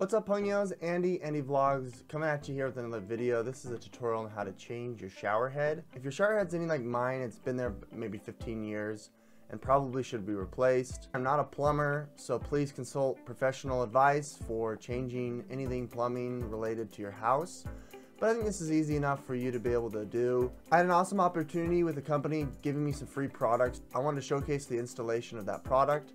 What's up, Pugnios? Andy Vlogs coming at you here with another video. This is a tutorial on how to change your shower head. If your shower head's anything like mine, it's been there maybe 15 years and probably should be replaced. I'm not a plumber, so please consult professional advice for changing anything plumbing related to your house. But I think this is easy enough for you to be able to do. I had an awesome opportunity with a company giving me some free products. I wanted to showcase the installation of that product.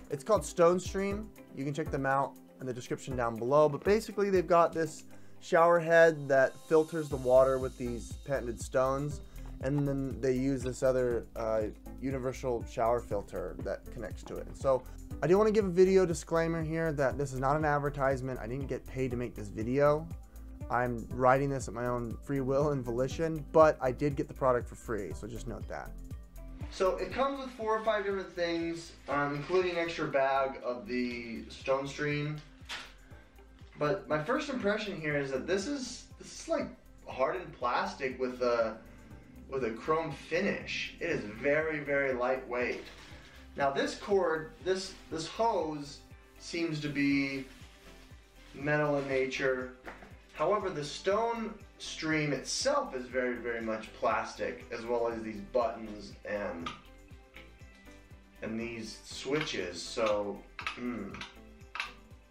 It's called StoneStream. You can check them out in the description down below, but basically they've got this shower head that filters the water with these patented stones, and then they use this other universal shower filter that connects to it. And so I do want to give a video disclaimer here that this is not an advertisement. I didn't get paid to make this video. I'm writing this at my own free will and volition, but I did get the product for free, so just note that. So it comes with 4 or 5 different things, including an extra bag of the StoneStream. But my first impression here is that this is like hardened plastic with a chrome finish. It is very, very lightweight. Now this cord, this hose seems to be metal in nature. However, the StoneStream itself is very, very much plastic, as well as these buttons and these switches. So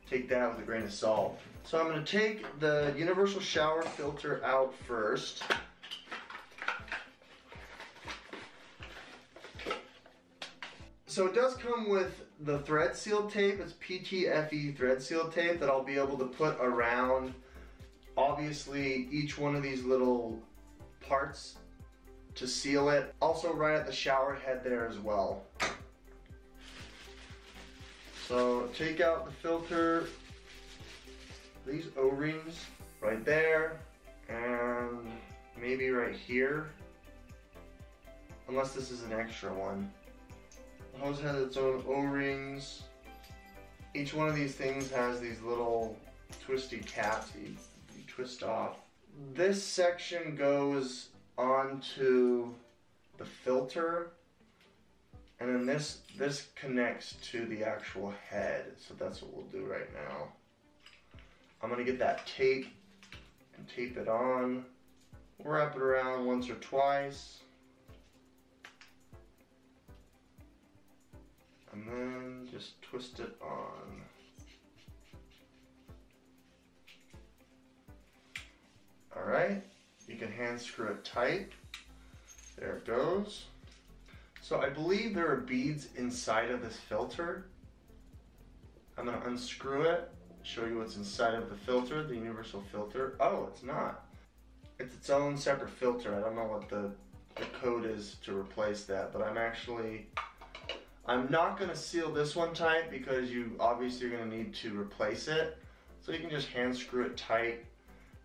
take that with a grain of salt. So I'm going to take the universal shower filter out first. So it does come with the thread seal tape. It's PTFE thread seal tape that I'll be able to put around, obviously, each one of these little parts to seal it. Also right at the shower head there as well. So take out the filter, these O-rings right there, and maybe right here, unless this is an extra one. The hose has its own O-rings. Each one of these things has these little twisty caps that you twist off. This section goes onto the filter, and then this connects to the actual head. So that's what we'll do right now. I'm gonna get that tape and tape it on. Wrap it around once or twice. And then just twist it on. Alright, you can hand screw it tight. There it goes. So I believe there are beads inside of this filter. I'm going to unscrew it, show you what's inside of the filter, the universal filter. Oh, it's not. It's its own separate filter. I don't know what the code is to replace that, but I'm not going to seal this one tight because you obviously are going to need to replace it. So you can just hand screw it tight,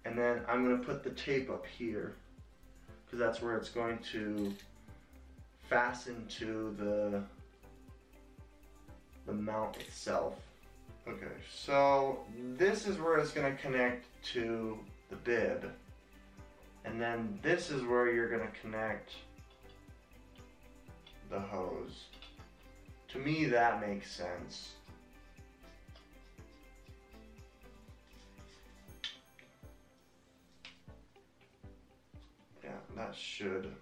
and then I'm going to put the tape up here because that's where it's going to fasten to the mount itself. Okay, so this is where it's going to connect to the bib, and then this is where you're going to connect the hose. To me, that makes sense. Yeah, that should.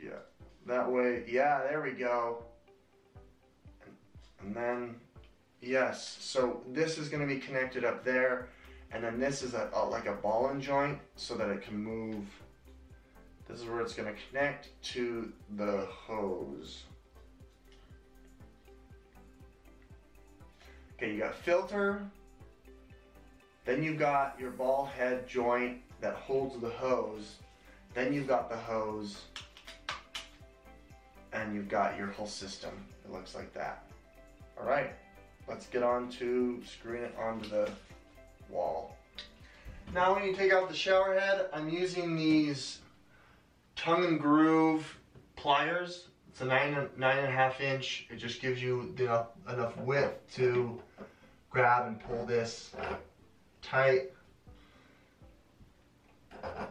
Yeah, that way. Yeah, there we go. And then, yes, so this is going to be connected up there, and then this is like a ball and joint so that it can move. This is where it's going to connect to the hose. Okay, you got filter, then you've got your ball head joint that holds the hose, then you've got the hose, and you've got your whole system. It looks like that. Alright, let's get on to screwing it onto the wall. Now when you take out the shower head, I'm using these tongue and groove pliers. It's a 9.5 inch. It just gives you enough width to grab and pull this tight. Okay,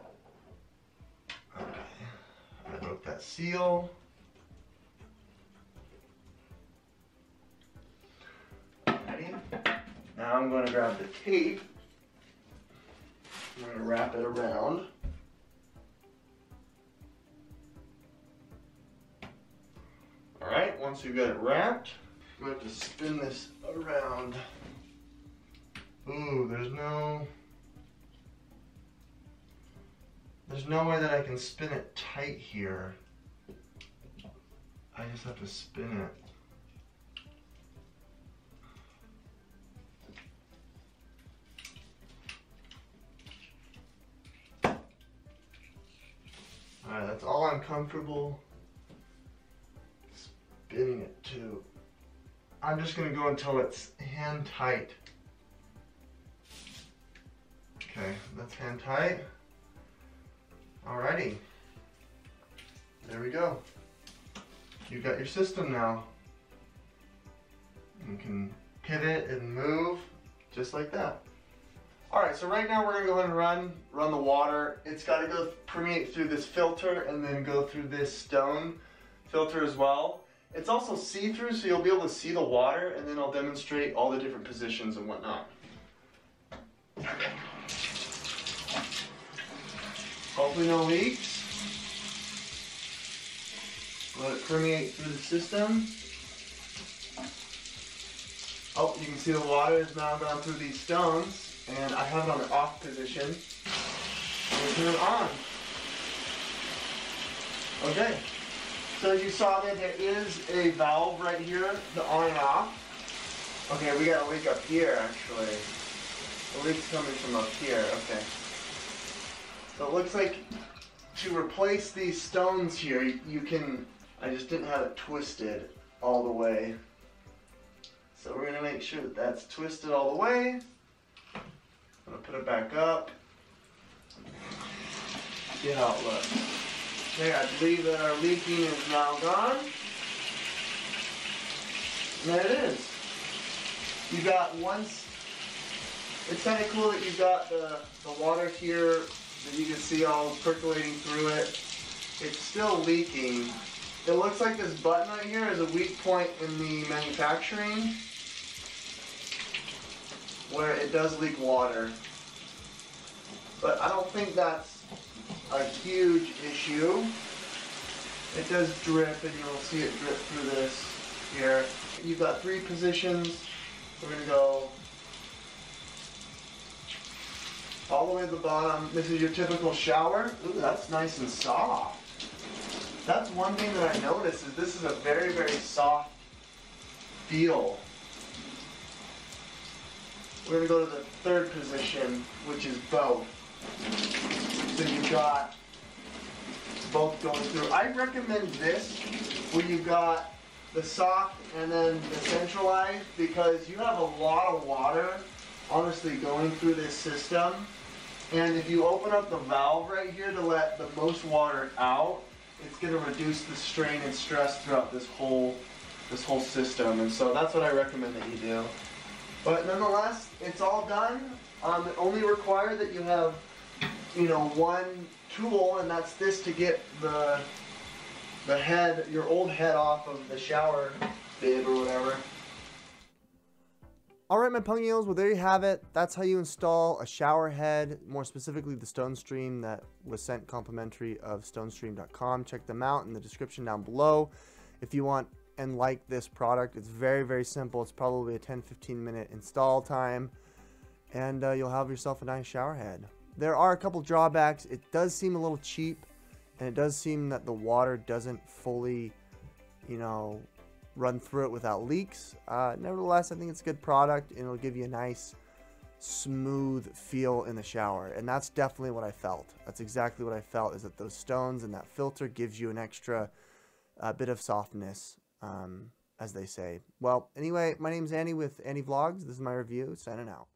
I broke that seal. Ready? Now I'm going to grab the tape. I'm going to wrap it around. Alright, once you've got it wrapped, I'm going to have to spin this around. Ooh, there's no way that I can spin it tight here. I just have to spin it. Alright, that's all I'm comfortable spinning it to. I'm just going to go until it's hand tight. Okay, that's hand tight. Alrighty. There we go. You've got your system now. You can pivot and move just like that. Alright, so right now we're going to go ahead and run the water. It's got to go permeate through this filter and then go through this stone filter as well. It's also see-through, so you'll be able to see the water, and then I'll demonstrate all the different positions and whatnot. Hopefully no leaks. Let it permeate through the system. Oh, you can see the water has now gone through these stones, and I have it on the off position. And we turn it on. Okay. So as you saw there is a valve right here, the on and off. Okay, we got a leak up here actually. The leak's coming from up here, okay. So it looks like to replace these stones here, you can, I just didn't have it twisted all the way. So we're going to make sure that that's twisted all the way. I'm going to put it back up. See how it looks. Okay, I believe that our leaking is now gone. And there it is. You got it's kind of cool that you've got the water here that you can see all percolating through it. It's still leaking. It looks like this button right here is a weak point in the manufacturing where it does leak water. But I don't think that's a huge issue. It does drip, and you'll see it drip through this here. You've got 3 positions. We're going to go all the way to the bottom. This is your typical shower. Ooh, that's nice and soft. That's one thing that I noticed is this is a very, very soft feel. We're going to go to the 3rd position, which is both. So you've got both going through. I recommend this where you've got the soft and then the centralized, because you have a lot of water honestly going through this system, and if you open up the valve right here to let the most water out, it's going to reduce the strain and stress throughout this whole system. And so that's what I recommend that you do. But nonetheless, it's all done. Only require that you have, one tool, and that's this to get the head, your old head off of the shower bib or whatever. Alright, my Pungios, well there you have it. That's how you install a shower head, more specifically the StoneStream that was sent complimentary of StoneStream.com. Check them out in the description down below if you want and like this product. It's very, very simple. It's probably a 10-15 minute install time, and you'll have yourself a nice shower head. There are a couple drawbacks. It does seem a little cheap, and it does seem that the water doesn't fully, run through it without leaks. Nevertheless, I think it's a good product, and it'll give you a nice, smooth feel in the shower, and that's definitely what I felt. That's exactly what I felt, is that those stones and that filter gives you an extra bit of softness, as they say. Well, anyway, my name's Andy with Andy Vlogs. This is my review. Signing out.